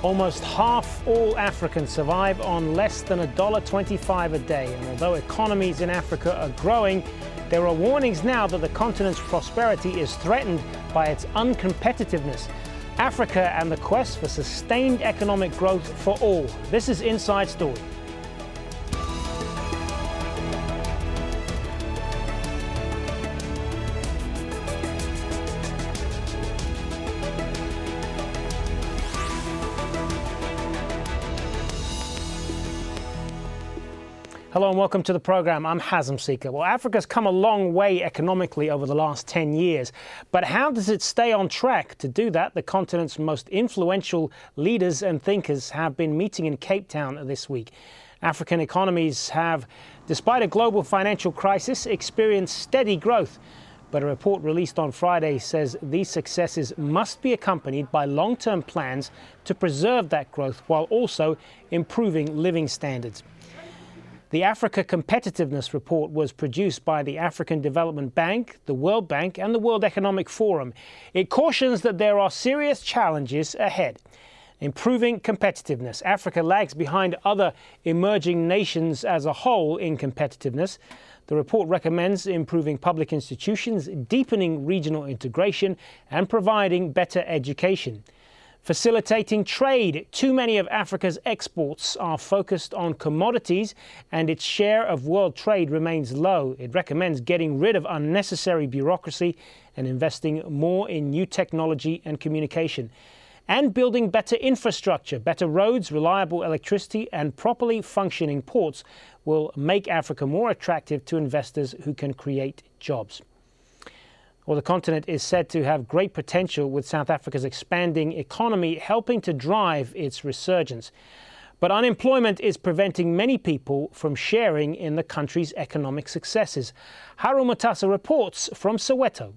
Almost half all Africans survive on less than $1.25 a day. And although economies in Africa are growing, there are warnings now that the continent's prosperity is threatened by its uncompetitiveness. Africa and the quest for sustained economic growth for all. This is Inside Story. Hello and welcome to the program. I'm Hazem Sika. Well, Africa's come a long way economically over the last 10 years. But how does it stay on track? To do that, the continent's most influential leaders and thinkers have been meeting in Cape Town this week. African economies have, despite a global financial crisis, experienced steady growth. But a report released on Friday says these successes must be accompanied by long-term plans to preserve that growth while also improving living standards. The Africa Competitiveness Report was produced by the African Development Bank, the World Bank and the World Economic Forum. It cautions that there are serious challenges ahead. Improving competitiveness. Africa lags behind other emerging nations as a whole in competitiveness. The report recommends improving public institutions, deepening regional integration and providing better education. Facilitating trade. Too many of Africa's exports are focused on commodities and its share of world trade remains low. It recommends getting rid of unnecessary bureaucracy and investing more in new technology and communication. And building better infrastructure. Better roads, reliable electricity and properly functioning ports will make Africa more attractive to investors who can create jobs. Well, the continent is said to have great potential, with South Africa's expanding economy helping to drive its resurgence. But unemployment is preventing many people from sharing in the country's economic successes. Haru Matasa reports from Soweto.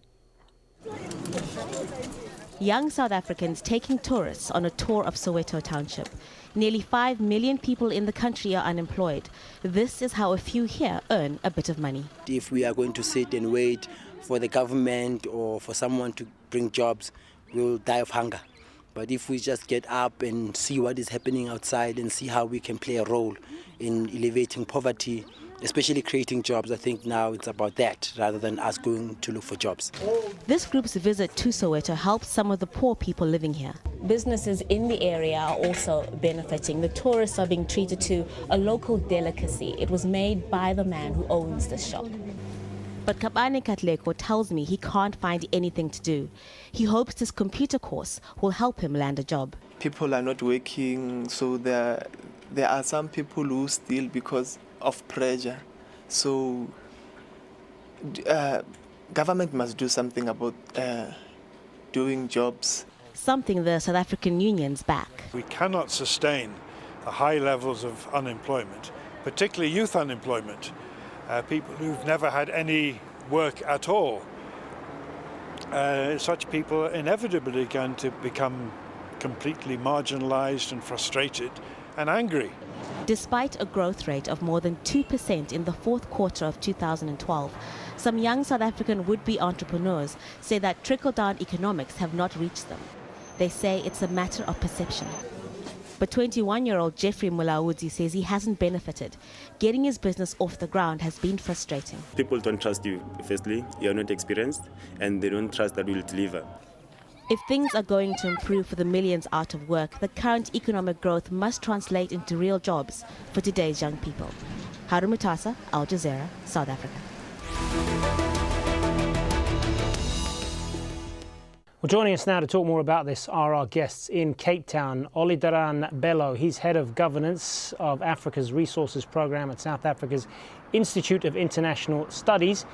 Young South Africans taking tourists on a tour of Soweto Township. Nearly 5 million people in the country are unemployed. This is how a few here earn a bit of money. If we are going to sit and wait for the government or for someone to bring jobs, we'll die of hunger. But if we just get up and see what is happening outside and see how we can play a role in alleviating poverty, especially creating jobs, I think now it's about that rather than us going to look for jobs. This group's visit to Soweto helps some of the poor people living here. Businesses in the area are also benefiting. The tourists are being treated to a local delicacy. It was made by the man who owns this shop. But Kabane Katleko tells me he can't find anything to do. He hopes this computer course will help him land a job. People are not working, so there are some people who steal because of pressure. So government must do something about doing jobs. Something the South African unions back. We cannot sustain the high levels of unemployment, particularly youth unemployment. People who've never had any work at all. Such people are inevitably going to become completely marginalized and frustrated and angry. Despite a growth rate of more than 2% in the fourth quarter of 2012, some young South African would-be entrepreneurs say that trickle-down economics have not reached them. They say it's a matter of perception. But 21-year-old Jeffrey Mulaudzi says he hasn't benefited. Getting his business off the ground has been frustrating. People don't trust you. Firstly, you're not experienced, and they don't trust that you'll deliver. If things are going to improve for the millions out of work, the current economic growth must translate into real jobs for today's young people. Haru Matasa, Al Jazeera, South Africa. Well, joining us now to talk more about this are our guests in Cape Town. Oladiran Bello, he's Head of Governance of Africa's Resources Programme at South Africa's Institute of International Studies.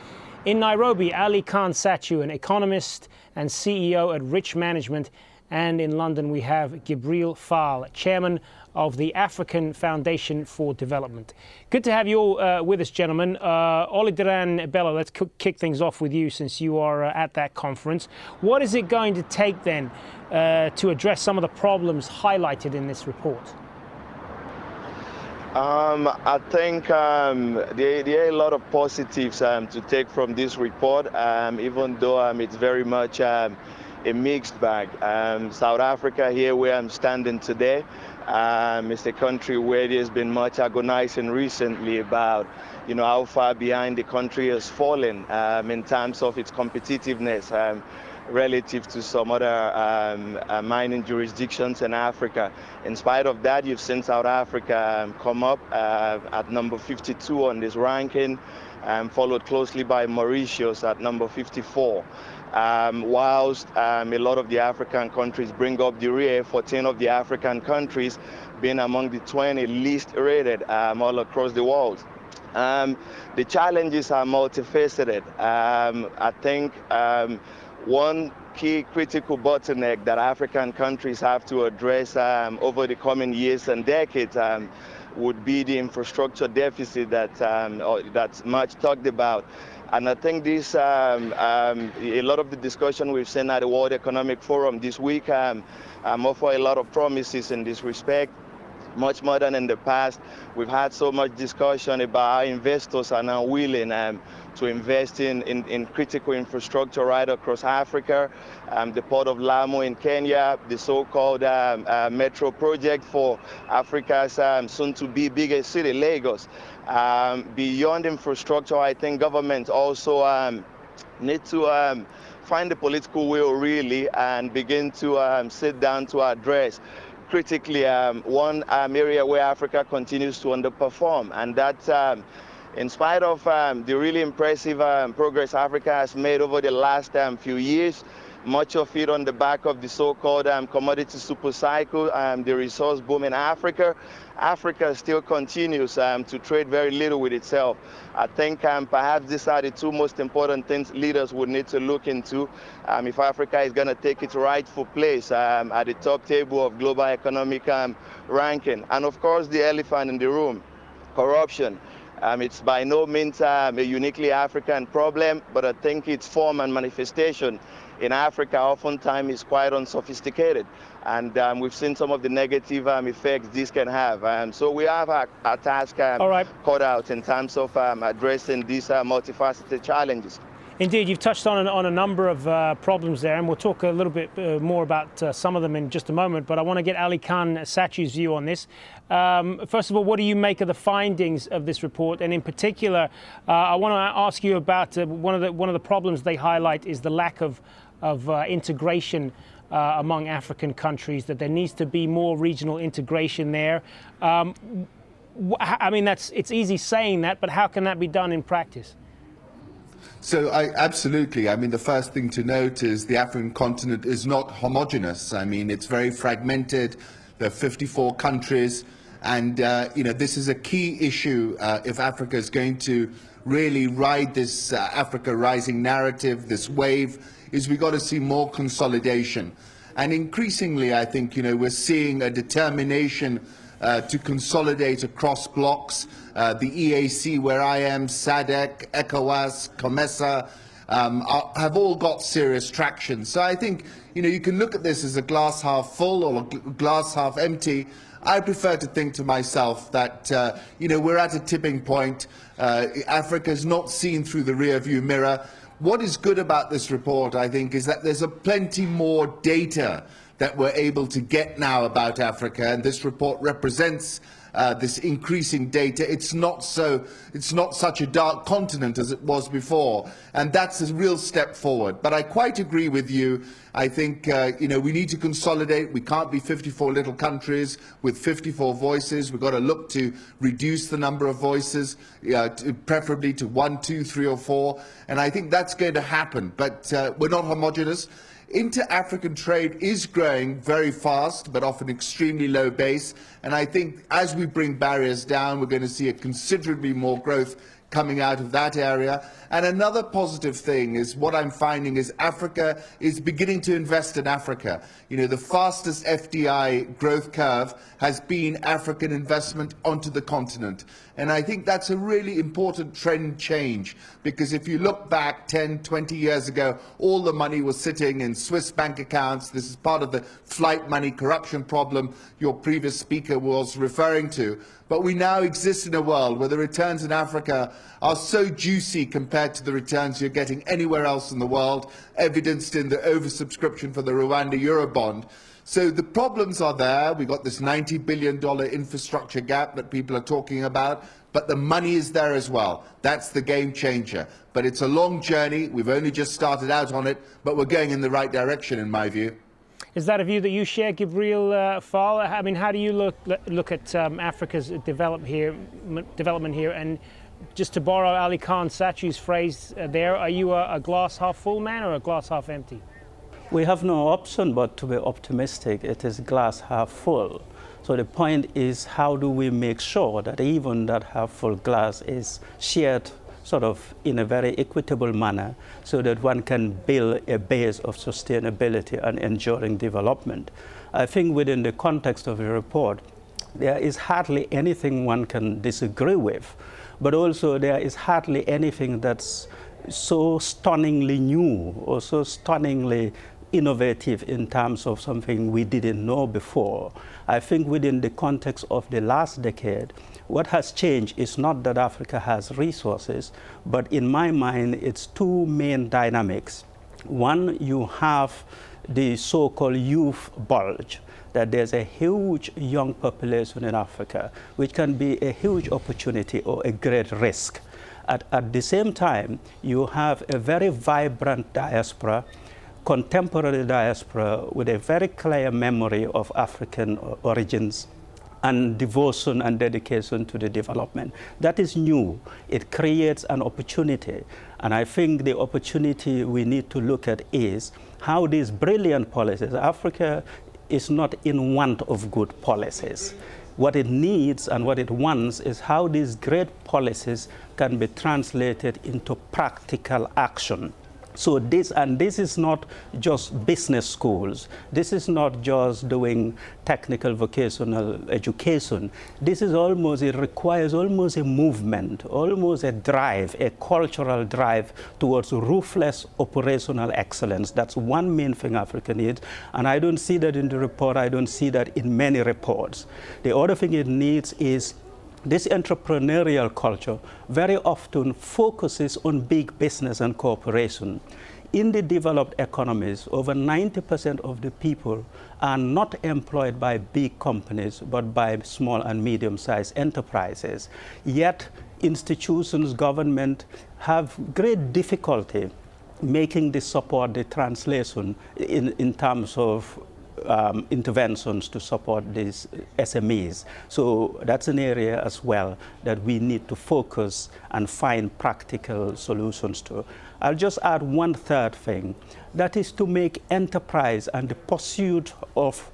In Nairobi, Aly Khan Satchu, an economist and CEO at Rich Management. And in London, we have Gibril Faal, Chairman of the African Foundation for Development. Good to have you all with us, gentlemen. Oladiran Bello, let's kick things off with you since you are at that conference. What is it going to take then to address some of the problems highlighted in this report? I think there are a lot of positives to take from this report, even though it's very much a mixed bag. South Africa, here where I'm standing today, is a country where there's been much agonizing recently about, how far behind the country has fallen in terms of its competitiveness relative to some other mining jurisdictions in Africa. In spite of that, you've seen South Africa come up at number 52 on this ranking, followed closely by Mauritius at number 54. Whilst a lot of the African countries bring up the rear, 14 of the African countries being among the 20 least rated all across the world. The challenges are multifaceted. I think one key critical bottleneck that African countries have to address over the coming years and decades would be the infrastructure deficit that's much talked about. And I think this, a lot of the discussion we've seen at the World Economic Forum this week offer a lot of promises in this respect. Much more than in the past. We've had so much discussion about how investors are now willing to invest in critical infrastructure right across Africa. The Port of Lamu in Kenya, the so-called metro project for Africa's soon-to-be biggest city, Lagos. Beyond infrastructure, I think governments also need to find the political will really and begin to sit down to address critically one area where Africa continues to underperform, and that in spite of the really impressive progress Africa has made over the last few years, much of it on the back of the so-called commodity super cycle, the resource boom in Africa. Africa still continues to trade very little with itself. I think perhaps these are the two most important things leaders would need to look into if Africa is going to take its rightful place at the top table of global economic ranking. And of course, the elephant in the room, corruption. It's by no means a uniquely African problem, but I think its form and manifestation in Africa oftentimes is quite unsophisticated. And we've seen some of the negative effects this can have. So we have our task cut out in terms of addressing these multifaceted challenges. Indeed, you've touched on a number of problems there, and we'll talk a little bit more about some of them in just a moment. But I want to get Aly Khan Satchu's view on this. First of all, what do you make of the findings of this report? And in particular, I want to ask you about one of the problems they highlight is the lack of integration among African countries, that there needs to be more regional integration there. I mean, it's easy saying that, but how can that be done in practice? So absolutely. I mean, the first thing to note is the African continent is not homogenous. I mean, it's very fragmented. There are 54 countries. And, this is a key issue if Africa is going to really ride this Africa Rising narrative, this wave, is we've got to see more consolidation. And increasingly, I think, we're seeing a determination to consolidate across blocks. The EAC, where I am, SADC, ECOWAS, COMESA, have all got serious traction. So I think, you can look at this as a glass half full or a glass half empty. I prefer to think to myself that, we're at a tipping point. Africa is not seen through the rearview mirror. What is good about this report, I think, is that there's plenty more data that we're able to get now about Africa, and this report represents this increasing data. It's not such a dark continent as it was before, and that's a real step forward. But I quite agree with you. I think we need to consolidate. We can't be 54 little countries with 54 voices. We've got to look to reduce the number of voices, preferably to 1, 2, 3, or 4. And I think that's going to happen. But we're not homogenous. Inter-African trade is growing very fast, but off an extremely low base. And I think as we bring barriers down, we're going to see a considerably more growth coming out of that area. And another positive thing is what I'm finding is Africa is beginning to invest in Africa. The fastest FDI growth curve has been African investment onto the continent. And I think that's a really important trend change, because if you look back 10, 20 years ago, all the money was sitting in Swiss bank accounts. This is part of the flight money corruption problem your previous speaker was referring to. But we now exist in a world where the returns in Africa are so juicy compared to the returns you're getting anywhere else in the world, evidenced in the oversubscription for the Rwanda Eurobond. So the problems are there. We've got this $90 billion infrastructure gap that people are talking about, but the money is there as well. That's the game changer. But it's a long journey. We've only just started out on it, but we're going in the right direction, in my view. Is that a view that you share, Gibril Faal? I mean, how do you look at Africa's development here? And just to borrow Aly Khan Satchu's phrase there, are you a glass half full man or a glass half empty? We have no option but to be optimistic. It is glass half full. So the point is, how do we make sure that even that half full glass is shared sort of in a very equitable manner so that one can build a base of sustainability and enduring development? I think within the context of the report, there is hardly anything one can disagree with, but also there is hardly anything that's so stunningly new or so stunningly innovative in terms of something we didn't know before. I think within the context of the last decade, what has changed is not that Africa has resources, but in my mind, it's two main dynamics. One, you have the so-called youth bulge, that there's a huge young population in Africa, which can be a huge opportunity or a great risk. At the same time, you have a very vibrant diaspora, contemporary diaspora with a very clear memory of African origins and devotion and dedication to the development. That is new. It creates an opportunity. And I think the opportunity we need to look at is how these brilliant policies, Africa is not in want of good policies. What it needs and what it wants is how these great policies can be translated into practical action. So this is not just business schools. This is not just doing technical vocational education. This is it requires almost a movement, almost a drive, a cultural drive towards ruthless operational excellence. That's one main thing Africa needs. And I don't see that in the report. I don't see that in many reports. The other thing it needs is this entrepreneurial culture very often focuses on big business and corporation. In the developed economies, over 90% of the people are not employed by big companies, but by small and medium-sized enterprises. Yet, institutions, government have great difficulty making the support, the translation in terms of interventions to support these SMEs. So that's an area as well that we need to focus and find practical solutions to. I'll just add one third thing, that is to make enterprise and the pursuit of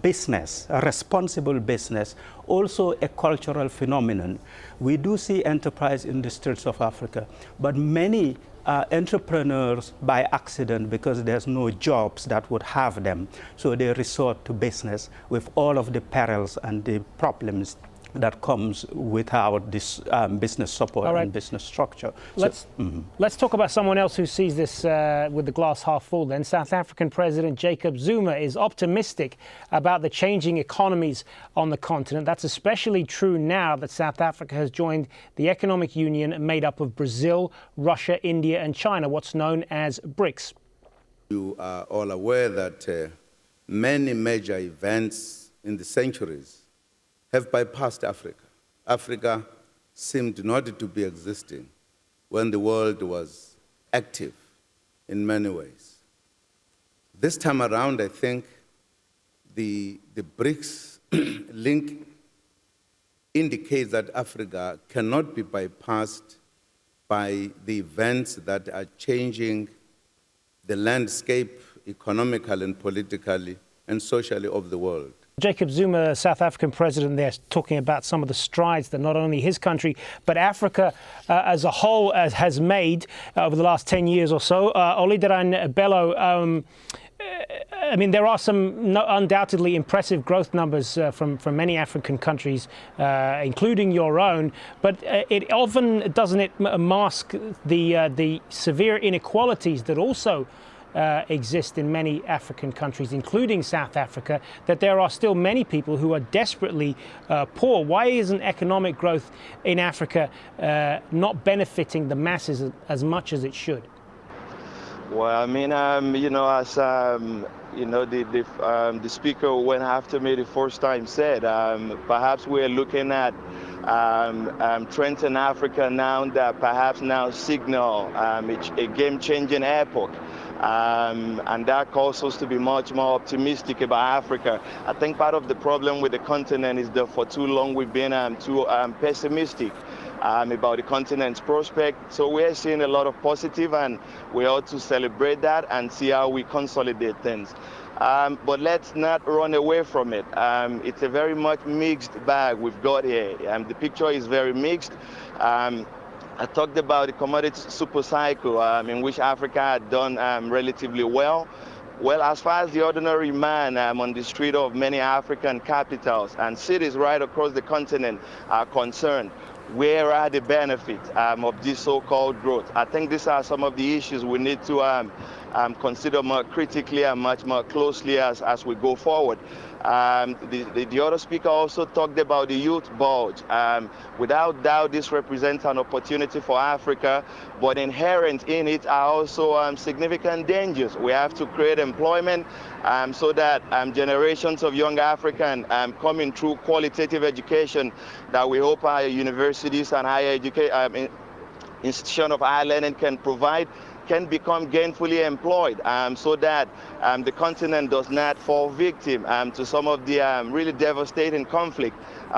business, a responsible business, also a cultural phenomenon. We do see enterprise in the streets of Africa, but many entrepreneurs by accident because there's no jobs that would have them. So they resort to business with all of the perils and the problems that comes without this business support and business structure. Let's talk about someone else who sees this with the glass half full then. South African President Jacob Zuma is optimistic about the changing economies on the continent. That's especially true now that South Africa has joined the economic union made up of Brazil, Russia, India and China, what's known as BRICS. You are all aware that many major events in the centuries have bypassed Africa. Africa seemed not to be existing when the world was active in many ways. This time around, I think the BRICS link indicates that Africa cannot be bypassed by the events that are changing the landscape economically and politically and socially of the world. Jacob Zuma, South African president there, talking about some of the strides that not only his country, but Africa as a whole has made over the last 10 years or so. Oladiran Bello, I mean, there are some undoubtedly impressive growth numbers from many African countries, including your own, but it often, doesn't it mask the severe inequalities that also exist in many African countries, including South Africa, that there are still many people who are desperately poor. Why isn't economic growth in Africa not benefiting the masses as much as it should? Well, I mean, you know, as you know, the speaker went after me the first time said, perhaps we're looking at trends in Africa now that perhaps now signal a game-changing epoch. And that calls us to be much more optimistic about Africa. I think part of the problem with the continent is that for too long we've been too pessimistic about the continent's prospect. So we're seeing a lot of positive, and we ought to celebrate that and see how we consolidate things. But let's not run away from it. It's a very much mixed bag we've got here. The picture is very mixed. I talked about the commodity super cycle in which Africa had done relatively well. Well, as far as the ordinary man on the street of many African capitals and cities right across the continent are concerned, where are the benefits of this so-called growth? I think these are some of the issues we need to consider more critically and much more closely as we go forward. The other speaker also talked about the youth bulge. Without doubt, this represents an opportunity for Africa, but inherent in it are also significant dangers. We have to create employment so that generations of young Africans coming through qualitative education that we hope our universities and higher education institutions of higher learning can provide can become gainfully employed so that the continent does not fall victim to some of the really devastating conflict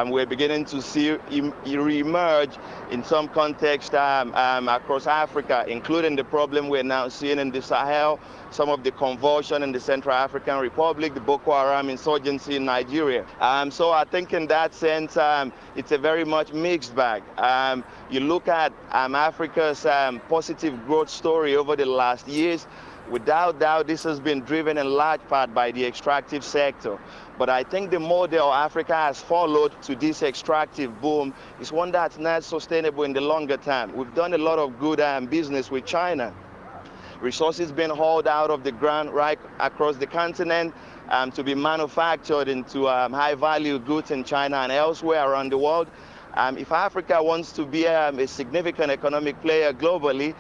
we're beginning to see re-emerge in some context across Africa, including the problem we're now seeing in the Sahel, some of the convulsion in the Central African Republic, the Boko Haram insurgency in Nigeria. So I think in that sense, it's a very much mixed bag. You look at Africa's positive growth story over the last years. Without doubt, this has been driven in large part by the extractive sector. But I think the model Africa has followed to this extractive boom is one that's not sustainable in the longer term. We've done a lot of good business with China. Resources being hauled out of the ground right across the continent to be manufactured into high-value goods in China and elsewhere around the world. If Africa wants to be a significant economic player globally,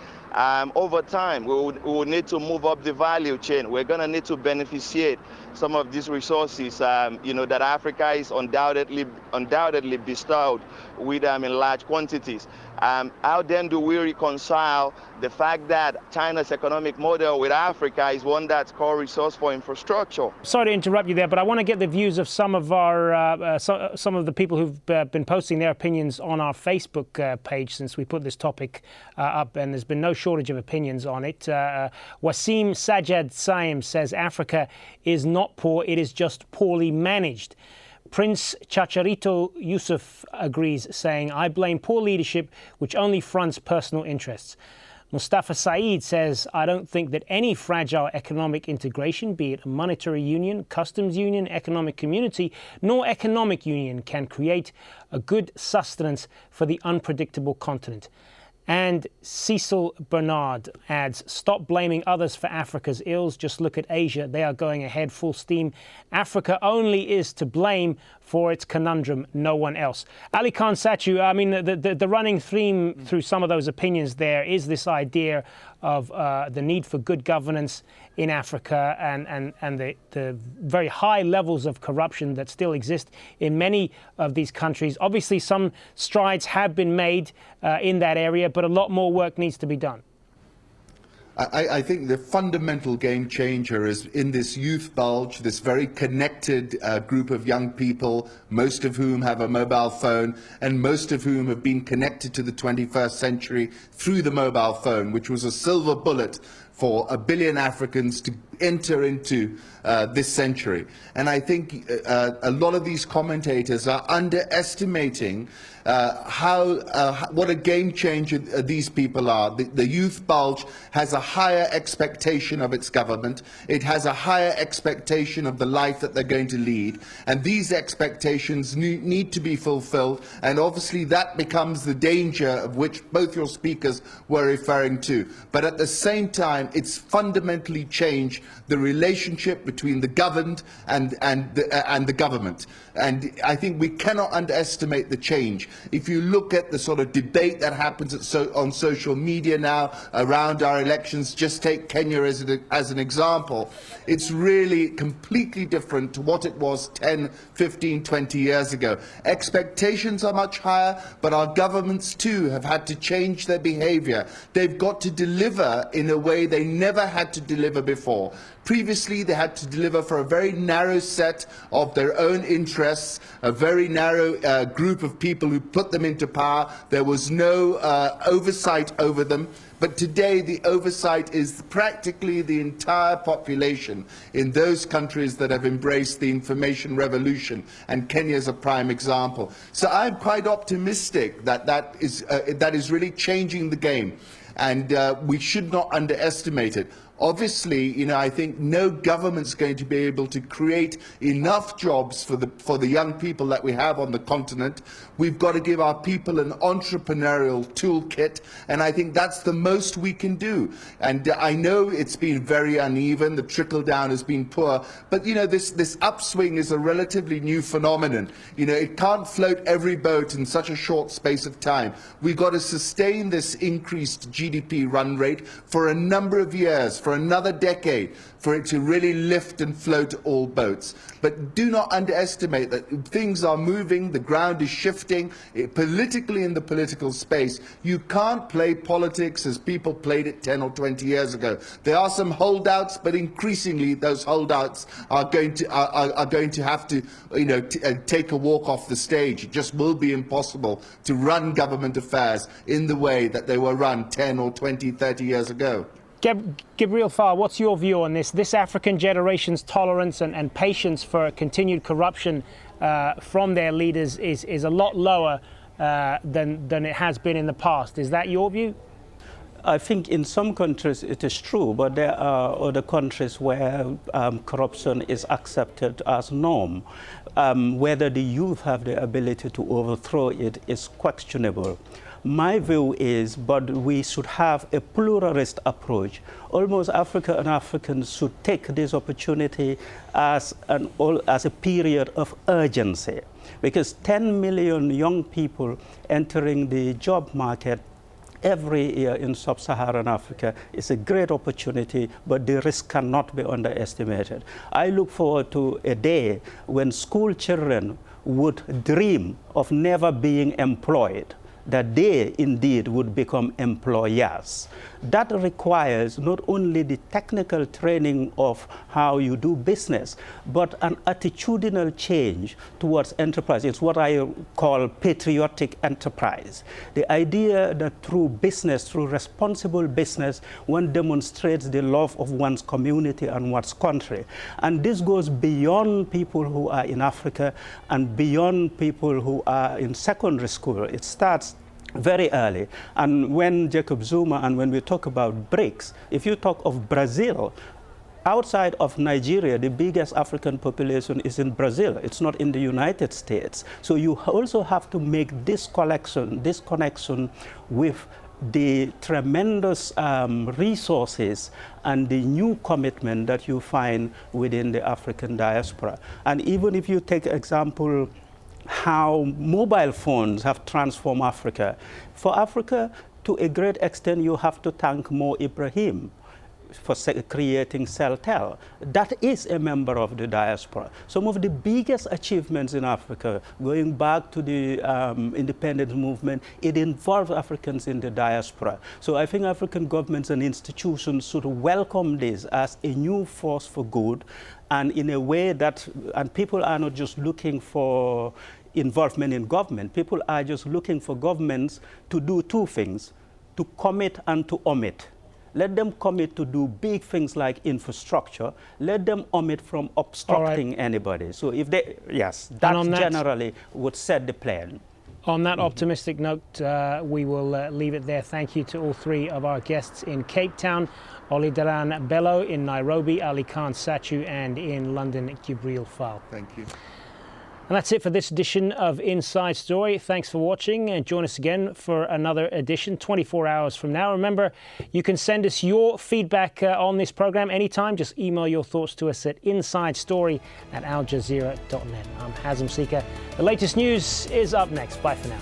over time, we will need to move up the value chain. We're going to need to beneficiate some of these resources, that Africa is undoubtedly bestowed with in large quantities. How then do we reconcile the fact that China's economic model with Africa is one that's core resource for infrastructure? Sorry to interrupt you there, but I want to get the views of some of our some of the people who've been posting their opinions on our Facebook page since we put this topic up, and there's been no shortage of opinions on it. Wasim Sajad Saim says Africa is not poor, it is just poorly managed. Prince Chacharito Yusuf agrees, saying, I blame poor leadership which only fronts personal interests. Mustafa Saeed says, I don't think that any fragile economic integration, be it a monetary union, customs union, economic community, nor economic union, can create a good sustenance for the unpredictable continent. And Cecil Bernard adds, stop blaming others for Africa's ills. Just look at Asia. They are going ahead full steam. Africa only is to blame for its conundrum, no one else. Aly Khan Satchu, I mean, the running theme through some of those opinions there is this idea of the need for good governance in Africa and the very high levels of corruption that still exist in many of these countries. Obviously, some strides have been made in that area, but a lot more work needs to be done. I think the fundamental game changer is in this youth bulge, this very connected group of young people, most of whom have a mobile phone and most of whom have been connected to the 21st century through the mobile phone, which was a silver bullet for 1 billion Africans to enter into this century. And I think a lot of these commentators are underestimating what a game changer these people are. The youth bulge has a higher expectation of its government. It has a higher expectation of the life that they're going to lead. And these expectations need to be fulfilled. And obviously that becomes the danger of which both your speakers were referring to. But at the same time, it's fundamentally changed the relationship between the governed and the government. And I think we cannot underestimate the change. If you look at the sort of debate that happens on social media now around our elections, just take Kenya as an example, it's really completely different to what it was 10, 15, 20 years ago. Expectations are much higher, but our governments too have had to change their behavior. They've got to deliver in a way they never had to deliver before. Previously, they had to deliver for a very narrow set of their own interests, a very narrow group of people who put them into power. There was no oversight over them. But today, the oversight is practically the entire population in those countries that have embraced the information revolution, and Kenya is a prime example. So I'm quite optimistic that is really changing the game, and we should not underestimate it. Obviously, I think no government's going to be able to create enough jobs for the young people that we have on the continent. We've got to give our people an entrepreneurial toolkit, and I think that's the most we can do. And I know it's been very uneven, the trickle down has been poor, but this upswing is a relatively new phenomenon. It can't float every boat in such a short space of time. We've got to sustain this increased GDP run rate for a number of years, for another decade, for it to really lift and float all boats. But do not underestimate that things are moving, the ground is shifting, politically in the political space. You can't play politics as people played it 10 or 20 years ago. There are some holdouts, but increasingly those holdouts are going to have to take a walk off the stage. It just will be impossible to run government affairs in the way that they were run 10 or 20, 30 years ago. Gibril Faal, what's your view on this? This African generation's tolerance and patience for continued corruption from their leaders is a lot lower than it has been in the past. Is that your view? I think in some countries it is true, but there are other countries where corruption is accepted as norm. Whether the youth have the ability to overthrow it is questionable. My view is, but we should have a pluralist approach. Almost Africa and Africans should take this opportunity as a period of urgency, because 10 million young people entering the job market every year in sub-Saharan Africa is a great opportunity, but the risk cannot be underestimated. I look forward to a day when school children would dream of never being employed, that they indeed would become employers. That requires not only the technical training of how you do business, but an attitudinal change towards enterprise. It's what I call patriotic enterprise. The idea that through business, through responsible business, one demonstrates the love of one's community and one's country. And this goes beyond people who are in Africa and beyond people who are in secondary school. It starts very early. And when Jacob Zuma and when we talk about BRICS, if you talk of Brazil, outside of Nigeria, the biggest African population is in Brazil. It's not in the United States. So you also have to make this connection with the tremendous resources and the new commitment that you find within the African diaspora. And even if you take example, how mobile phones have transformed Africa. For Africa, to a great extent, you have to thank Mo Ibrahim for creating Celtel. That is a member of the diaspora. Some of the biggest achievements in Africa, going back to the independence movement, it involved Africans in the diaspora. So I think African governments and institutions should welcome this as a new force for good, and in a way that, and people are not just looking for involvement in government, people are just looking for governments to do two things, to commit and to omit. Let them commit to do big things like infrastructure. Let them omit from obstructing anybody. So if they, yes, that generally would set the plan. On that optimistic note, we will leave it there. Thank you to all three of our guests in Cape Town, Oladiran Bello, in Nairobi, Aly Khan Satchu, and in London, Gibril Faal. Thank you. And that's it for this edition of Inside Story. Thanks for watching, and join us again for another edition 24 hours from now. Remember, you can send us your feedback on this program anytime. Just email your thoughts to us at insidestory@aljazeera.net. I'm Hazem Sika. The latest news is up next. Bye for now.